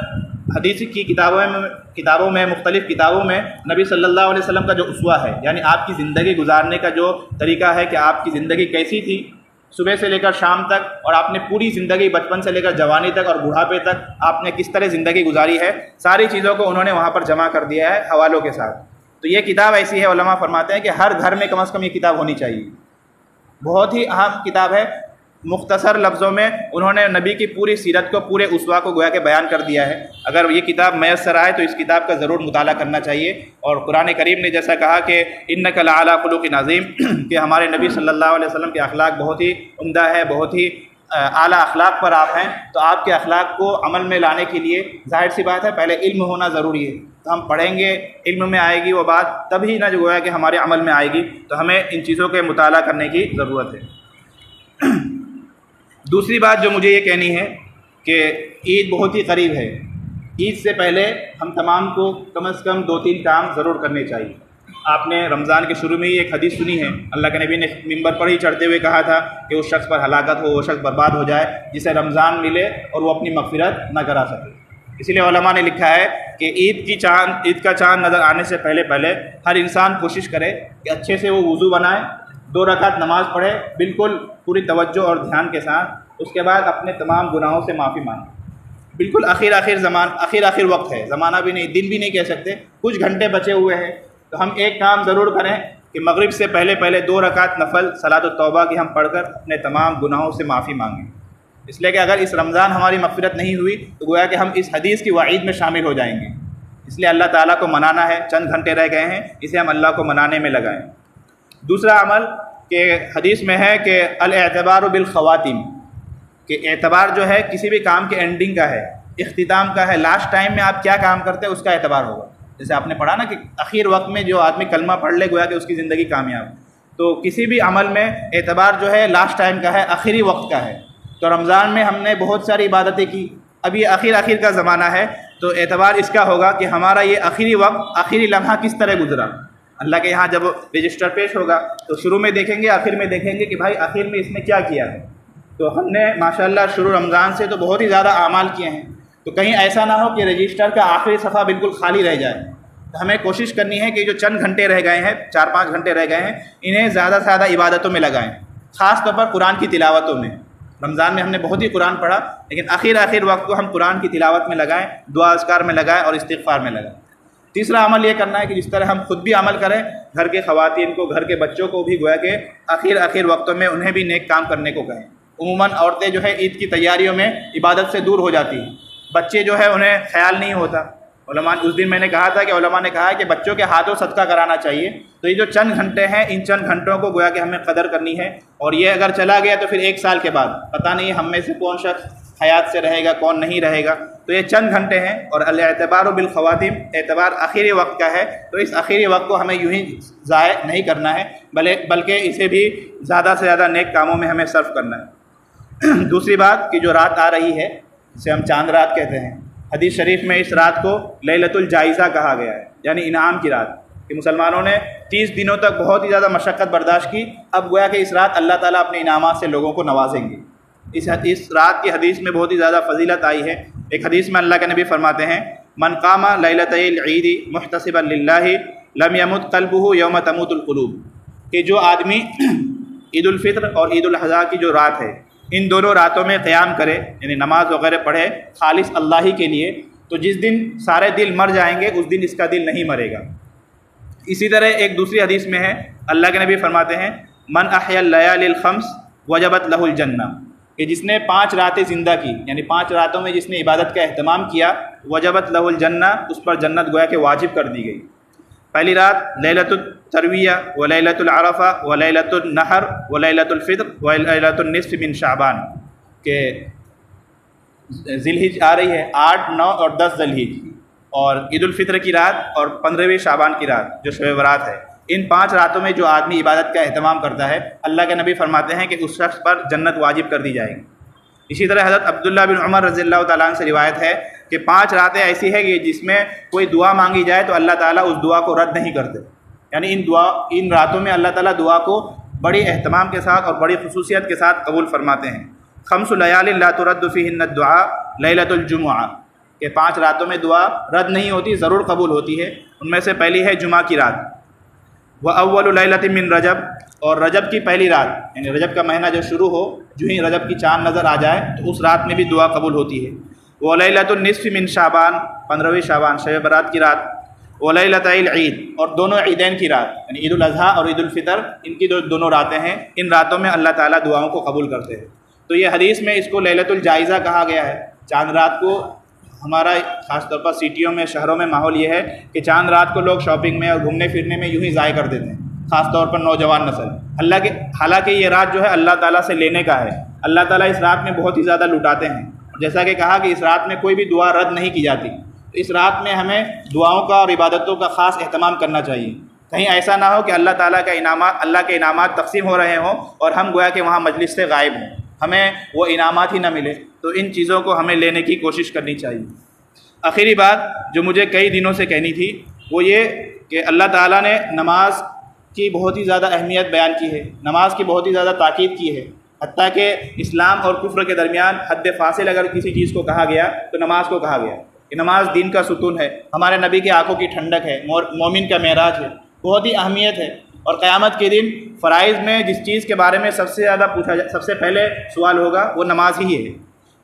[SPEAKER 1] حدیث کی کتابوں میں مختلف کتابوں میں نبی صلی اللہ علیہ وسلم کا جو اسوہ ہے، یعنی آپ کی زندگی گزارنے کا جو طریقہ ہے کہ آپ کی زندگی کیسی تھی صبح سے لے کر شام تک، اور آپ نے پوری زندگی بچپن سے لے کر جوانی تک اور بڑھاپے تک آپ نے کس طرح زندگی گزاری ہے، ساری چیزوں کو انہوں نے وہاں پر جمع کر دیا ہے حوالوں کے ساتھ۔ تو یہ کتاب ایسی ہے، علماء فرماتے ہیں کہ ہر گھر میں کم از کم یہ کتاب ہونی چاہیے، بہت ہی اہم کتاب ہے۔ مختصر لفظوں میں انہوں نے نبی کی پوری سیرت کو، پورے اسوہ کو گویا کہ بیان کر دیا ہے۔ اگر یہ کتاب میسر آئے تو اس کتاب کا ضرور مطالعہ کرنا چاہیے، اور قرآن کریم نے جیسا کہا کہ انک لعلی خلق عظیم، کہ ہمارے نبی صلی اللہ علیہ وسلم کے اخلاق بہت ہی عمدہ ہے، بہت ہی اعلیٰ اخلاق پر آپ ہیں، تو آپ کے اخلاق کو عمل میں لانے کے لیے ظاہر سی بات ہے پہلے علم ہونا ضروری ہے۔ تو ہم پڑھیں گے، علم میں آئے گی وہ بات، تبھی نہ جو ہے کہ ہمارے عمل میں آئے گی، تو ہمیں ان چیزوں کے مطالعہ کرنے کی ضرورت ہے۔ دوسری بات جو مجھے یہ کہنی ہے کہ عید بہت ہی قریب ہے، عید سے پہلے ہم تمام کو کم از کم 2-3 کام ضرور کرنے چاہیے۔ آپ نے رمضان کے شروع میں ہی ایک حدیث سنی ہے، اللہ کے نبی نے ممبر پر ہی چڑھتے ہوئے کہا تھا کہ اس شخص پر ہلاکت ہو، وہ شخص برباد ہو جائے جسے رمضان ملے اور وہ اپنی مغفرت نہ کرا سکے۔ اسی لیے علماء نے لکھا ہے کہ عید کا چاند نظر آنے سے پہلے ہر انسان کوشش کرے کہ اچھے سے وہ وضو بنائے، 2 رکعت نماز پڑھے بالکل پوری توجہ اور دھیان کے ساتھ، اس کے بعد اپنے تمام گناہوں سے معافی مانگے۔ بالکل آخر وقت ہے، زمانہ بھی نہیں، دن بھی نہیں کہہ سکتے، کچھ گھنٹے بچے ہوئے ہیں، تو ہم ایک کام ضرور کریں کہ مغرب سے پہلے 2 رکعت نفل صلاۃ التوبہ کی ہم پڑھ کر اپنے تمام گناہوں سے معافی مانگیں، اس لیے کہ اگر اس رمضان ہماری مغفرت نہیں ہوئی تو گویا کہ ہم اس حدیث کی وعید میں شامل ہو جائیں گے۔ اس لیے اللہ تعالیٰ کو منانا ہے، چند گھنٹے رہ گئے ہیں، اسے ہم اللہ کو منانے میں لگائیں۔ دوسرا عمل کہ حدیث میں ہے کہ الاعتبار بالخواتیم، کہ اعتبار جو ہے کسی بھی کام کے اینڈنگ کا ہے، اختتام کا ہے، لاسٹ ٹائم میں آپ کیا کام کرتے ہیں اس کا اعتبار ہوگا۔ جیسے آپ نے پڑھا نا کہ اخیر وقت میں جو آدمی کلمہ پڑھ لے گویا کہ اس کی زندگی کامیاب، تو کسی بھی عمل میں اعتبار جو ہے لاسٹ ٹائم کا ہے، آخری وقت کا ہے۔ تو رمضان میں ہم نے بہت ساری عبادتیں کی، اب یہ آخر کا زمانہ ہے، تو اعتبار اس کا ہوگا کہ ہمارا یہ آخری وقت، آخری لمحہ کس طرح گزرا۔ اللہ کے یہاں جب رجسٹر پیش ہوگا تو شروع میں دیکھیں گے، آخر میں دیکھیں گے کہ بھائی آخر میں اس نے کیا کیا ہے۔ تو ہم نے ماشاءاللہ شروع رمضان سے تو بہت ہی زیادہ اعمال کیے ہیں، تو کہیں ایسا نہ ہو کہ رجسٹر کا آخری صفحہ بالکل خالی رہ جائے۔ تو ہمیں کوشش کرنی ہے کہ جو چند گھنٹے رہ گئے ہیں، 4-5 گھنٹے رہ گئے ہیں، انہیں زیادہ سے زیادہ عبادتوں میں لگائیں، خاص طور پر قرآن کی تلاوتوں میں۔ رمضان میں ہم نے بہت ہی قرآن پڑھا، لیکن آخر وقت کو ہم قرآن کی تلاوت میں لگائیں، دعا اذکار میں لگائیں اور استغفار میں لگائیں۔ تیسرا عمل یہ کرنا ہے کہ جس طرح ہم خود بھی عمل کریں، گھر کے خواتین کو، گھر کے بچوں کو بھی گویا کہ آخر وقتوں میں انہیں بھی نیک کام کرنے کو کہیں۔ عموماً عورتیں جو ہے عید کی تیاریوں میں عبادت سے دور ہو جاتی ہیں، بچے جو ہے انہیں خیال نہیں ہوتا۔ علماء، اس دن میں نے کہا تھا کہ علماء نے کہا ہے کہ بچوں کے ہاتھوں صدقہ کرانا چاہیے۔ تو یہ جو چند گھنٹے ہیں، ان چند گھنٹوں کو گویا کہ ہمیں قدر کرنی ہے، اور یہ اگر چلا گیا تو پھر 1 سال کے بعد پتہ نہیں ہم میں سے کون شخص حیات سے رہے گا، کون نہیں رہے گا۔ تو یہ چند گھنٹے ہیں، اور الاعتبار بالخواتیم، اعتبار آخری وقت کا ہے، تو اس آخری وقت کو ہمیں یوں ہی ضائع نہیں کرنا ہے، بلکہ اسے بھی زیادہ سے زیادہ نیک کاموں میں ہمیں صرف کرنا ہے۔ دوسری بات کہ جو رات آ رہی ہے، جسے ہم چاند رات کہتے ہیں، حدیث شریف میں اس رات کو لیلۃ الجائزہ کہا گیا ہے، یعنی انعام کی رات، کہ مسلمانوں نے 30 دنوں تک بہت ہی زیادہ مشقت برداشت کی، اب گویا کہ اس رات اللہ تعالیٰ اپنے انعامات سے لوگوں کو نوازیں گے۔ اس رات کی حدیث میں بہت ہی زیادہ فضیلت آئی ہے۔ ایک حدیث میں اللہ کے نبی فرماتے ہیں، من قام لیلۃ العید محتسبا للہ لم یمت قلبہ یوم تموت القلوب، کہ جو آدمی عید الفطر اور عید الاضحیٰ کی جو رات ہے، ان دونوں راتوں میں قیام کرے، یعنی نماز وغیرہ پڑھے خالص اللہ ہی کے لیے، تو جس دن سارے دل مر جائیں گے اس دن اس کا دل نہیں مرے گا۔ اسی طرح ایک دوسری حدیث میں ہے، اللہ کے نبی فرماتے ہیں، من احیا اللیالی الخمس وجبت لہ الجنہ، کہ جس نے 5 راتیں زندہ کی، یعنی 5 راتوں میں جس نے عبادت کا اہتمام کیا، وجبت لہ الجنہ، اس پر جنت گویا کہ واجب کر دی گئی۔ پہلی رات لیلۃ الترویہ و لیلۃ العرفہ و لیلۃ النحر و لیلۃ الفطر و لیلۃ النصف من شعبان، کہ ذی الحج آ رہی ہے 8، 9 اور 10 ذی الحج، اور عید الفطر کی رات اور 15ویں شعبان کی رات جو شب برات ہے۔ ان 5 راتوں میں جو آدمی عبادت کا اہتمام کرتا ہے، اللہ کے نبی فرماتے ہیں کہ اس شخص پر جنت واجب کر دی جائے گی۔ اسی طرح حضرت عبداللہ بن عمر رضی اللہ تعالیٰ عنہ سے روایت ہے کہ 5 راتیں ایسی ہے کہ جس میں کوئی دعا مانگی جائے تو اللہ تعالیٰ اس دعا کو رد نہیں کرتے، یعنی ان راتوں میں اللہ تعالیٰ دعا کو بڑی اہتمام کے ساتھ اور بڑی خصوصیت کے ساتھ قبول فرماتے ہیں۔ 5 لیال لا ترد فیہن الدعاء لیلۃ الجمعہ، کہ 5 راتوں میں دعا رد نہیں ہوتی، ضرور قبول ہوتی ہے۔ ان میں سے پہلی ہے جمعہ کی رات، وَأَوَّلُ لَيْلَةٍ مِّن رجب، اور رجب کی پہلی رات، یعنی رجب کا مہینہ جو شروع ہو، جو ہی رجب کی چاند نظر آ جائے تو اس رات میں بھی دعا قبول ہوتی ہے۔ وَلَيْلَةُ النِّصْفِ مِن شعبان، 15ویں شعبان شب برات کی رات، وَلَيْلَةَ العید، اور دونوں عیدین کی رات، یعنی عید الاضحیٰ اور عید الفطر، ان کی دونوں راتیں ہیں، ان راتوں میں اللہ تعالیٰ دعاؤں کو قبول کرتے ہیں۔ تو یہ حدیث میں اس کو لیلۃ الجائزہ کہا گیا ہے۔ چاند رات کو ہمارا خاص طور پر سٹیوں میں، شہروں میں ماحول یہ ہے کہ چاند رات کو لوگ شاپنگ میں اور گھومنے پھرنے میں یوں ہی ضائع کر دیتے ہیں، خاص طور پر نوجوان نسل۔ حالانکہ یہ رات جو ہے اللہ تعالیٰ سے لینے کا ہے، اللہ تعالیٰ اس رات میں بہت ہی زیادہ لٹاتے ہیں، جیسا کہ کہا کہ اس رات میں کوئی بھی دعا رد نہیں کی جاتی۔ تو اس رات میں ہمیں دعاؤں کا اور عبادتوں کا خاص اہتمام کرنا چاہیے، کہیں ایسا نہ ہو کہ اللہ تعالیٰ کے انعامات تقسیم ہو رہے ہوں اور ہم گویا کہ وہاں مجلس سے غائب ہوں، ہمیں وہ انعامات ہی نہ ملے۔ تو ان چیزوں کو ہمیں لینے کی کوشش کرنی چاہیے۔ آخری بات جو مجھے کئی دنوں سے کہنی تھی وہ یہ کہ اللہ تعالیٰ نے نماز کی بہت ہی زیادہ اہمیت بیان کی ہے، نماز کی بہت ہی زیادہ تاکید کی ہے، حتیٰ کہ اسلام اور کفر کے درمیان حد فاصل اگر کسی چیز کو کہا گیا تو نماز کو کہا گیا کہ نماز دین کا ستون ہے، ہمارے نبی کی آنکھوں کی ٹھنڈک ہے، مومن کا معراج ہے، بہت ہی اہمیت ہے۔ اور قیامت کے دن فرائض میں جس چیز کے بارے میں سب سے پہلے سوال ہوگا وہ نماز ہی ہے۔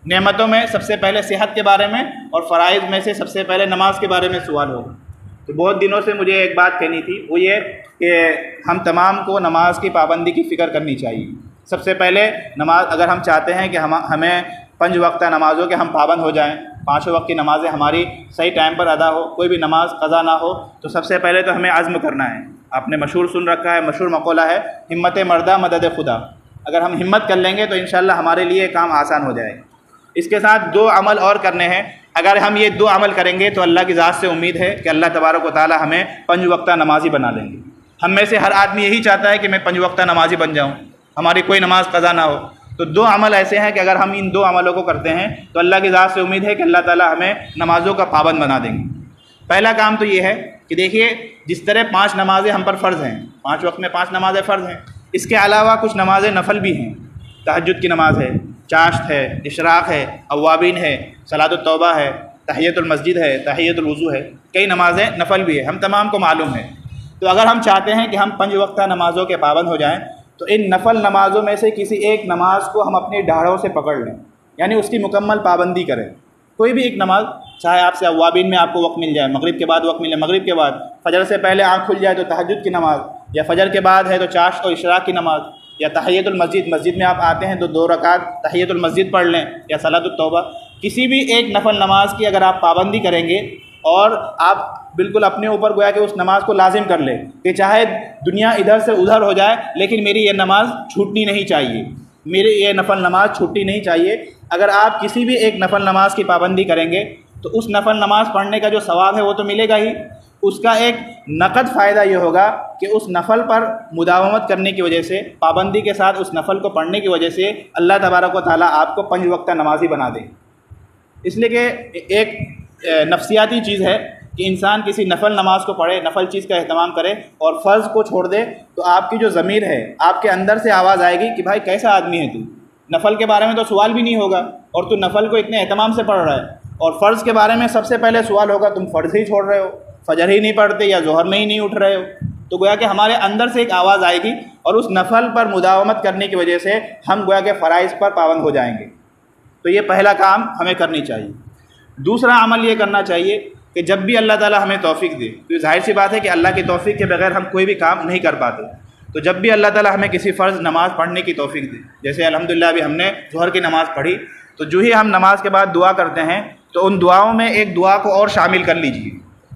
[SPEAKER 1] نعمتوں میں سب سے پہلے صحت کے بارے میں، اور فرائض میں سے سب سے پہلے نماز کے بارے میں سوال ہوگا۔ تو بہت دنوں سے مجھے ایک بات کہنی تھی، وہ یہ کہ ہم تمام کو نماز کی پابندی کی فکر کرنی چاہیے۔ سب سے پہلے نماز، اگر ہم چاہتے ہیں کہ ہمیں 5 وقتہ نمازوں کے ہم پابند ہو جائیں، 5 وقت کی نمازیں ہماری صحیح ٹائم پر ادا ہو، کوئی بھی نماز قضا نہ ہو، تو سب سے پہلے تو ہمیں عزم کرنا ہے۔ آپ نے مشہور سن رکھا ہے، مشہور مقولہ ہے، ہمت مردہ مدد خدا۔ اگر ہم ہمت کر لیں گے تو انشاءاللہ ہمارے لیے کام آسان ہو جائے گا۔ اس کے ساتھ 2 عمل اور کرنے ہیں۔ اگر ہم یہ 2 عمل کریں گے تو اللہ کی ذات سے امید ہے کہ اللہ تبارک و تعالی ہمیں 5 وقتہ نمازی بنا لیں گے۔ ہم میں سے ہر آدمی یہی چاہتا ہے کہ میں 5 وقتہ نمازی بن جاؤں، ہماری کوئی نماز قضا نہ ہو۔ تو دو عمل ایسے ہیں کہ اگر ہم ان دو عملوں کو کرتے ہیں تو اللہ کی ذات سے امید ہے کہ اللہ تعالیٰ ہمیں نمازوں کا پابند بنا دیں گے۔ پہلا کام تو یہ ہے کہ دیکھیے، جس طرح 5 نمازیں ہم پر فرض ہیں، 5 وقت میں 5 نمازیں فرض ہیں، اس کے علاوہ کچھ نمازیں نفل بھی ہیں۔ تہجد کی نماز ہے، چاشت ہے، اشراق ہے، اوابین ہے، صلاۃ التوبہ ہے، تحیۃ المسجد ہے، تحیۃ الوضو ہے، کئی نمازیں نفل بھی ہیں، ہم تمام کو معلوم ہے۔ تو اگر ہم چاہتے ہیں کہ ہم 5 وقتہ نمازوں کے پابند ہو جائیں تو ان نفل نمازوں میں سے کسی ایک نماز کو ہم اپنی ڈاڑھوں سے پکڑ لیں، یعنی اس کی مکمل پابندی کریں۔ کوئی بھی ایک نماز، چاہے آپ سے اوابین میں آپ کو وقت مل جائے، مغرب کے بعد وقت ملے مغرب کے بعد، فجر سے پہلے آنکھ کھل جائے تو تہجد کی نماز، یا فجر کے بعد ہے تو چاشت اور اشراق کی نماز، یا تحیۃ المسجد، مسجد میں آپ آتے ہیں تو 2 رکعت تحیۃ المسجد پڑھ لیں، یا صلاۃ التوبہ، کسی بھی ایک نفل نماز کی اگر آپ پابندی کریں گے اور آپ بالکل اپنے اوپر گویا کہ اس نماز کو لازم کر لیں کہ چاہے دنیا ادھر سے ادھر ہو جائے لیکن میری یہ نماز چھوٹنی نہیں چاہیے، میری یہ نفل نماز چھوٹنی نہیں چاہیے۔ اگر آپ کسی بھی ایک نفل نماز کی پابندی کریں گے تو اس نفل نماز پڑھنے کا جو ثواب ہے وہ تو ملے گا ہی، اس کا ایک نقد فائدہ یہ ہوگا کہ اس نفل پر مداومت کرنے کی وجہ سے، پابندی کے ساتھ اس نفل کو پڑھنے کی وجہ سے اللہ تبارک و تعالیٰ آپ کو 5 وقتہ نمازی بنا دے۔ اس لیے کہ ایک نفسیاتی چیز ہے کہ انسان کسی نفل نماز کو پڑھے، نفل چیز کا اہتمام کرے اور فرض کو چھوڑ دے تو آپ کی جو ضمیر ہے، آپ کے اندر سے آواز آئے گی کہ بھائی کیسا آدمی ہے تو، نفل کے بارے میں تو سوال بھی نہیں ہوگا اور تو نفل کو اتنے اہتمام سے پڑھ رہا ہے، اور فرض کے بارے میں سب سے پہلے سوال ہوگا تم فرض ہی چھوڑ رہے ہو، فجر ہی نہیں پڑھتے یا ظہر میں ہی نہیں اٹھ رہے ہو۔ تو گویا کہ ہمارے اندر سے ایک آواز آئے گی اور اس نفل پر مداومت کرنے کی وجہ سے ہم گویا کہ فرائض پر پابند ہو جائیں گے۔ تو یہ پہلا کام ہمیں کرنی چاہیے۔ دوسرا عمل یہ کرنا چاہیے کہ جب بھی اللہ تعالیٰ ہمیں توفیق دے، تو ظاہر سی بات ہے کہ اللہ کی توفیق کے بغیر ہم کوئی بھی کام نہیں کر پاتے، تو جب بھی اللہ تعالیٰ ہمیں کسی فرض نماز پڑھنے کی توفیق دے، جیسے الحمدللہ ابھی ہم نے ظہر کی نماز پڑھی، تو جو ہی ہم نماز کے بعد دعا کرتے ہیں تو ان دعاؤں میں ایک دعا کو اور شامل کر لیجیے،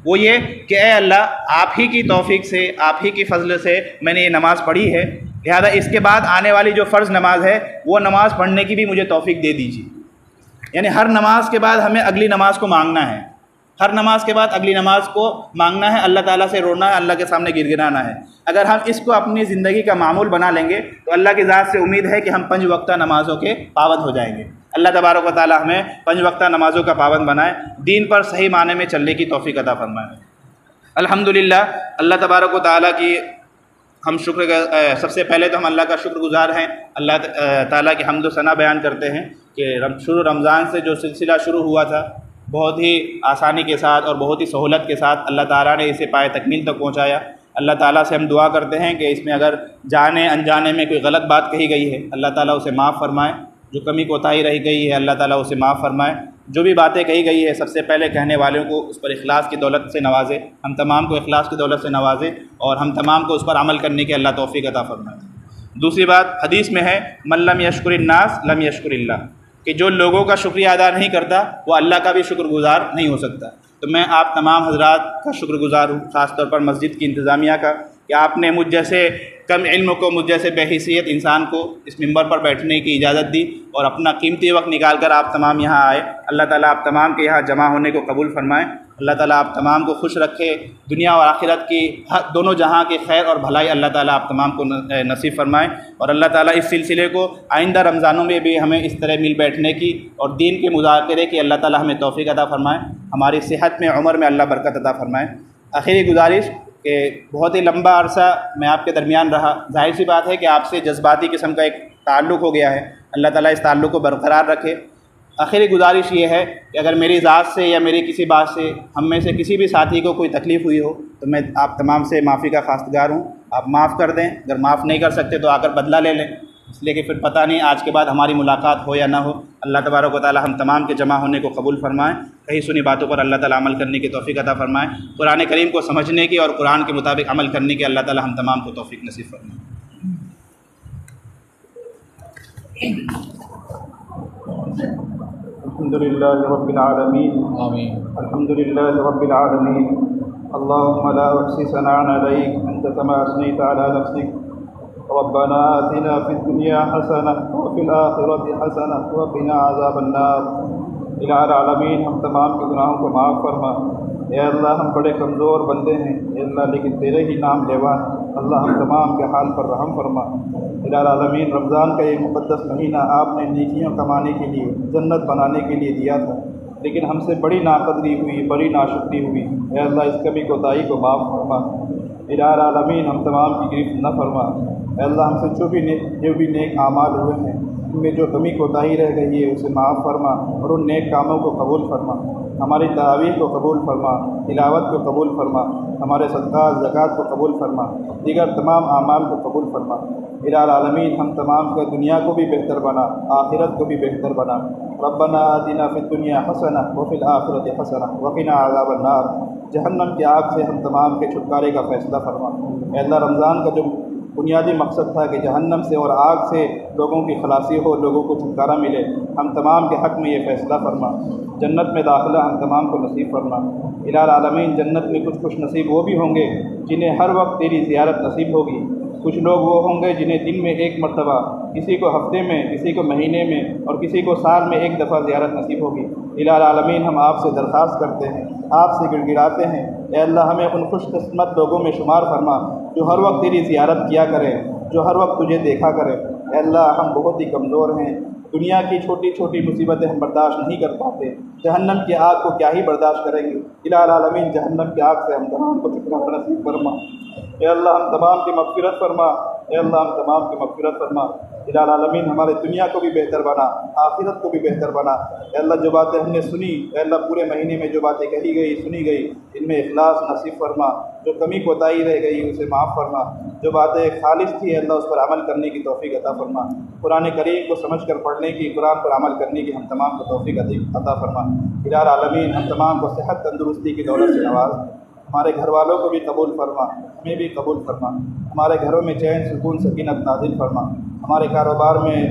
[SPEAKER 1] وہ یہ کہ اے اللہ، آپ ہی کی توفیق سے، آپ ہی کی فضل سے میں نے یہ نماز پڑھی ہے، لہذا اس کے بعد آنے والی جو فرض نماز ہے وہ نماز پڑھنے کی بھی مجھے توفیق دے دیجیے۔ یعنی ہر نماز کے بعد ہمیں اگلی نماز کو مانگنا ہے، ہر نماز کے بعد اگلی نماز کو مانگنا ہے، اللہ تعالیٰ سے رونا ہے، اللہ کے سامنے گر گرانا ہے۔ اگر ہم اس کو اپنی زندگی کا معمول بنا لیں گے تو اللہ کی ذات سے امید ہے کہ ہم 5 وقتہ نمازوں کے پابند ہو جائیں گے۔ اللہ تبارک و تعالیٰ ہمیں 5 وقتہ نمازوں کا پابند بنائے، دین پر صحیح معنی میں چلنے کی توفیق عطا فرمائے۔ الحمدللہ، اللہ تبارک و تعالیٰ کی ہم سب سے پہلے تو ہم اللہ کا شکر گزار ہیں، اللہ تعالیٰ کی حمد و ثنا بیان کرتے ہیں کہ شروع رمضان سے جو سلسلہ شروع ہوا تھا بہت ہی آسانی کے ساتھ اور بہت ہی سہولت کے ساتھ اللہ تعالیٰ نے اسے پائے تکمیل تک پہنچایا۔ اللہ تعالیٰ سے ہم دعا کرتے ہیں کہ اس میں اگر جانے انجانے میں کوئی غلط بات کہی گئی ہے اللہ تعالیٰ اسے معاف فرمائے، جو کمی کوتاہی رہ گئی ہے اللہ تعالیٰ اسے معاف فرمائے، جو بھی باتیں کہی گئی ہے سب سے پہلے کہنے والوں کو اس پر اخلاص کی دولت سے نوازے، ہم تمام کو اخلاص کی دولت سے نوازے اور ہم تمام کو اس پر عمل کرنے کی اللہ توفیق عطا فرمائے۔ دوسری بات حدیث میں ہے من لم یشکر الناس لم یشکر اللہ، کہ جو لوگوں کا شکریہ ادا نہیں کرتا وہ اللہ کا بھی شکر گزار نہیں ہو سکتا۔ تو میں آپ تمام حضرات کا شکر گزار ہوں، خاص طور پر مسجد کی انتظامیہ کا، کہ آپ نے مجھ جیسے کم علم کو، مجھ جیسے بے حیثیت انسان کو اس ممبر پر بیٹھنے کی اجازت دی اور اپنا قیمتی وقت نکال کر آپ تمام یہاں آئے۔ اللہ تعالیٰ آپ تمام کے یہاں جمع ہونے کو قبول فرمائیں، اللہ تعالیٰ آپ تمام کو خوش رکھے، دنیا اور آخرت کی دونوں جہاں کی خیر اور بھلائی اللہ تعالیٰ آپ تمام کو نصیب فرمائیں، اور اللہ تعالیٰ اس سلسلے کو آئندہ رمضانوں میں بھی ہمیں اس طرح مل بیٹھنے کی اور دین کے مذاکرے کی اللہ تعالیٰ ہمیں توفیق عطا فرمائیں، ہماری صحت میں، عمر میں اللہ برکت عطا فرمائیں۔ آخری گزارش کہ بہت ہی لمبا عرصہ میں آپ کے درمیان رہا، ظاہر سی بات ہے کہ آپ سے جذباتی قسم کا ایک تعلق ہو گیا ہے، اللہ تعالیٰ اس تعلق کو برقرار رکھے۔ آخری گزارش یہ ہے کہ اگر میری ذات سے یا میری کسی بات سے ہم میں سے کسی بھی ساتھی کو کوئی تکلیف ہوئی ہو تو میں آپ تمام سے معافی کا خواستگار ہوں، آپ معاف کر دیں، اگر معاف نہیں کر سکتے تو آ کر بدلہ لے لیں، اس لیے کہ پھر پتہ نہیں آج کے بعد ہماری ملاقات ہو یا نہ ہو۔ اللہ تبارک و تعالیٰ ہم تمام کے جمع ہونے کو قبول فرمائیں، کہیں سنی باتوں پر اللہ تعالیٰ عمل کرنے کی توفیق عطا فرمائیں، قرآن کریم کو سمجھنے کی اور قرآن کے مطابق عمل کرنے کی اللہ تعالیٰ ہم تمام کو توفیق نصیب فرمائیں۔
[SPEAKER 2] الحمد للہ رب العالمین، آمین۔ الحمد للہ رب العالمین، اللهم لا احصي ثناء عليك انت كما اثنيت على نفسك، ربنا آتنا في الدنيا حسنة وفي الآخرة حسنة وقنا عذاب النار۔ الہ العالمین ہم تمام کے گناہوں کو معاف فرما، اے اللہ ہم بڑے کمزور بندے ہیں اے اللہ، لیکن تیرے ہی نام لیوا ہے اللہ، ہم تمام کے حال پر رحم فرما۔ الہ العالمین، رمضان کا یہ مقدس مہینہ آپ نے نیکیاں کمانے کے لیے، جنت بنانے کے لیے دیا تھا، لیکن ہم سے بڑی ناقدری ہوئی، بڑی ناشکری ہوئی۔ اے اللہ اس کمی کوتاہی کو معاف فرما۔ الہ العالمین، ہم تمام کی گرفت نہ فرما۔ اے اللہ ہم سے جو بھی نیک اعمال ہوئے ہیں، ان میں جو کمی کوتاہی رہ گئی ہے اسے معاف فرما، اور ان نیک کاموں کو قبول فرما۔ ہماری تراویح کو قبول فرما، تلاوت کو قبول فرما، ہمارے صدقات زکوٰۃ کو قبول فرما، دیگر تمام اعمال کو قبول فرما۔ الہ العالمین، ہم تمام کا دنیا کو بھی بہتر بنا، آخرت کو بھی بہتر بنا۔ ربنا آتنا فی الدنیا حسنہ وفی الآخرۃ حسنہ وقنا عذاب النار۔ جہنم کی آگ سے ہم تمام کے چھٹکارے کا فیصلہ فرما۔ اے اللہ رمضان کا جو بنیادی مقصد تھا کہ جہنم سے اور آگ سے لوگوں کی خلاصی ہو، لوگوں کو چھٹکارا ملے، ہم تمام کے حق میں یہ فیصلہ فرما۔ جنت میں داخلہ ہم تمام کو نصیب فرما۔ الہ العالمین، جنت میں کچھ خوش نصیب وہ بھی ہوں گے جنہیں ہر وقت تیری زیارت نصیب ہوگی، کچھ لوگ وہ ہوں گے جنہیں دن میں ایک مرتبہ، کسی کو ہفتے میں، کسی کو مہینے میں، اور کسی کو سال میں ایک دفعہ زیارت نصیب ہوگی۔ الہ العالمین، ہم آپ سے درخواست کرتے ہیں، آپ سے گڑ گڑاتے ہیں، اے اللہ ہمیں ان خوش قسمت لوگوں میں شمار فرما جو ہر وقت تیری زیارت کیا کریں، جو ہر وقت تجھے دیکھا کریں۔ اے اللہ ہم بہت ہی کمزور ہیں، دنیا کی چھوٹی چھوٹی مصیبتیں ہم برداشت نہیں کر پاتے، جہنم کی آگ کو کیا ہی برداشت کریں گے۔ الہ العالمین، جہنم کی آگ سے ہم تمام کو چھٹکارا نصیب فرما۔ اے اللہ ہم تمام کی مغفرت فرما، اے اللہ ہم تمام کی مغفرت فرما۔ الہ العالمین، ہمارے دنیا کو بھی بہتر بنا، آخرت کو بھی بہتر بنا۔ اے اللہ جو باتیں ہم نے سنی، اے اللہ پورے مہینے میں جو باتیں کہی گئی، سنی گئی، ان میں اخلاص نصیب فرما، جو کمی کوتاہی رہ گئی اسے معاف فرما، جو باتیں خالص تھی اے اللہ اس پر عمل کرنے کی توفیق عطا فرما۔ قرآن کریم کو سمجھ کر پڑھنے کی، قرآن پر عمل کرنے کی ہم تمام کو توفیق عطا فرما۔ الہ العالمین، ہم تمام کو صحت تندرستی کی دولت سے نواز، ہمارے گھر والوں کو بھی قبول فرما، ہمیں بھی قبول فرما، ہمارے گھروں میں چین سکون سکینت نازل فرما، ہمارے کاروبار میں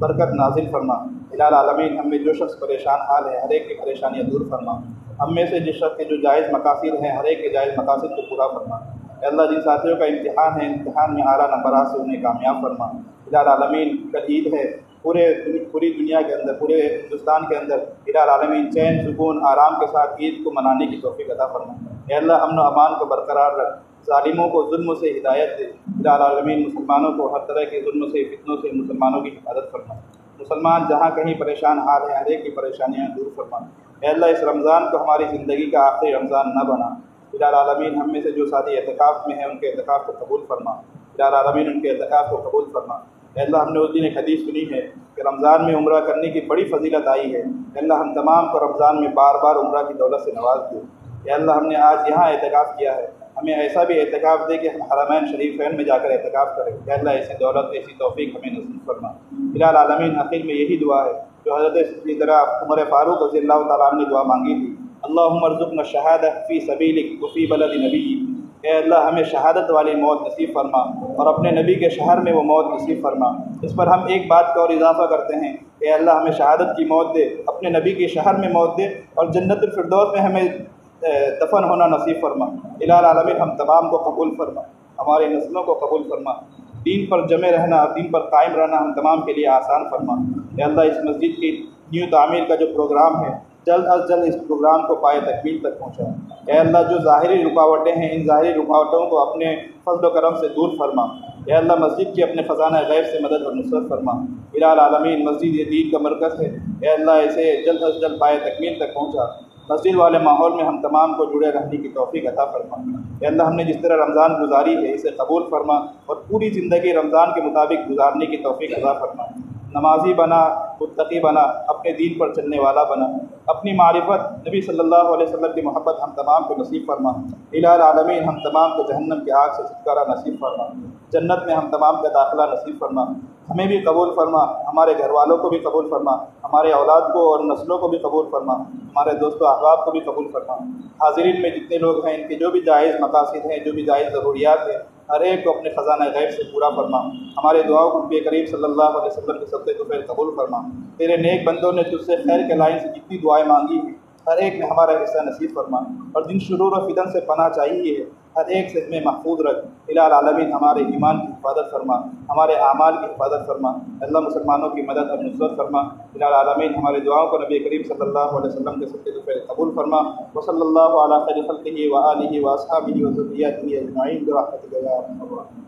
[SPEAKER 2] برکت نازل فرما۔ الہ العالمین، ہم میں جو شخص پریشان حال ہے ہر ایک کی پریشانیاں دور فرما، ہم میں سے جس شخص کے جو جائز مقاصد ہیں ہر ایک کے جائز مقاصد کو پورا فرما۔ اے اللہ جن ساتھیوں کا امتحان ہے، امتحان میں اعلیٰ نمبرات سے انہیں کامیاب فرما۔ الہ العالمین، کل عید ہے، پوری دنیا کے اندر، پورے ہندوستان کے اندر الہ العالمین چین سکون آرام کے ساتھ عید کو منانے کی توفیق عطا فرما۔ اے اللہ امن و امان کو برقرار رکھ، ظالموں کو ظلم سے ہدایت دے۔ الہ العالمین، مسلمانوں کو ہر طرح کے ظلم سے، فتنوں سے مسلمانوں کی حفاظت فرما۔ مسلمان جہاں کہیں پریشان حال ہیں ہر ایک کی پریشانیاں دور فرما۔ اے اللہ اس رمضان کو ہماری زندگی کا آخری رمضان نہ بنا۔ الہ العالمین، ہم میں سے جو ساتھی اعتکاف میں ہیں ان کے اعتکاف کو قبول فرما۔ الہ العالمین، ان کے اعتکاف کو قبول فرما۔ اے اللہ ہم نے اس دن ایک حدیث سنی ہے کہ رمضان میں عمرہ کرنے کی بڑی فضیلت آئی ہے۔ اے اللہ ہم تمام کو رمضان میں بار بار عمرہ کی دولت سے نواز دے۔ اے اللہ ہم نے آج یہاں اعتکاف کیا ہے، ہمیں ایسا بھی اعتکاف دے کہ ہم حرمین شریفین میں جا کر اعتکاف کریں۔ اے اللہ ایسی دولت، ایسی توفیق ہمیں نصیب فرما۔ الہ العالمین، آخر میں یہی دعا ہے جو حضرت سیدنا عمر فاروق رضی اللہ تعالیٰ عنہ نے دعا مانگی تھی، اللہم ارزقنا الشہادۃ فی سبیلک وفی بلد نبیک۔ اے اللہ ہمیں شہادت والی موت نصیب فرما اور اپنے نبی کے شہر میں وہ موت نصیب فرما۔ اس پر ہم ایک بات کا اور اضافہ کرتے ہیں، اے اللہ ہمیں شہادت کی موت دے، اپنے نبی کے شہر میں موت دے، اور جنت الفردوس میں ہمیں دفن ہونا نصیب فرما۔ الہ العالمین، ہم تمام کو قبول فرما، ہماری نسلوں کو قبول فرما، دین پر جمع رہنا اور دین پر قائم رہنا ہم تمام کے لیے آسان فرما۔ اے اللہ اس مسجد کی نیو تعمیر کا جو پروگرام ہے جلد از جلد اس پروگرام کو پائے تکمیل تک پہنچا۔ اے اللہ جو ظاہری رکاوٹیں ہیں ان ظاہری رکاوٹوں کو اپنے فضل و کرم سے دور فرما۔ اے اللہ مسجد کی اپنے خزانہ غیب سے مدد اور نصرت فرما۔ الہ العالمین، مسجد یہ دین کا مرکز ہے، اے اللہ اسے جلد از جلد پائے تکمیل تک پہنچا۔ مسجد والے ماحول میں ہم تمام کو جڑے رہنے کی توفیق عطا فرما۔ اے اللہ ہم نے جس طرح رمضان گزاری ہے اسے قبول فرما اور پوری زندگی رمضان کے مطابق گزارنے کی توفیق عطا فرما۔ نمازی بنا، متقی بنا، اپنے دین پر چلنے والا بنا، اپنی معرفت نبی صلی اللہ علیہ وسلم کی محبت ہم تمام کو نصیب فرما۔ الہ العالمین، ہم تمام کو جہنم کی آگ سے چھٹکارا نصیب فرما، جنت میں ہم تمام کا داخلہ نصیب فرما۔ ہمیں بھی قبول فرما، ہمارے گھر والوں کو بھی قبول فرما، ہمارے اولاد کو اور نسلوں کو بھی قبول فرما، ہمارے دوست و احباب کو بھی قبول فرما۔ حاضرین میں جتنے لوگ ہیں ان کے جو بھی جائز مقاصد ہیں، جو بھی جائز ضروریات ہیں، ہر ایک کو اپنے خزانہ غیب سے پورا فرما۔ ہمارے دعاؤں کو نبی کریم صلی اللہ علیہ وسلم کے صدقے طفیل قبول فرما۔ تیرے نیک بندوں نے تجھ سے خیر کے لائن سے جتنی دعائیں مانگی ہیں ہر ایک میں ہمارا حصہ نصیب فرما، اور جن شرور و فتن سے پناہ چاہیے ہے ہر ایک سے ہمیں محفوظ رکھ۔ الہ العالمین ہمارے ایمان کی حفاظت فرما، ہمارے اعمال کی حفاظت فرما، اللہ مسلمانوں کی مدد اور نصرت فرما۔ الہ العالمین ہمارے دعاؤں کو نبی کریم صلی اللہ علیہ وسلم کے صدقے سے قبول فرما۔ وصلی اللہ علی خیر خلقہ وآلہ وأصحابہ وذریاتہ اجمعین برحمتک یا ارحم الراحمین۔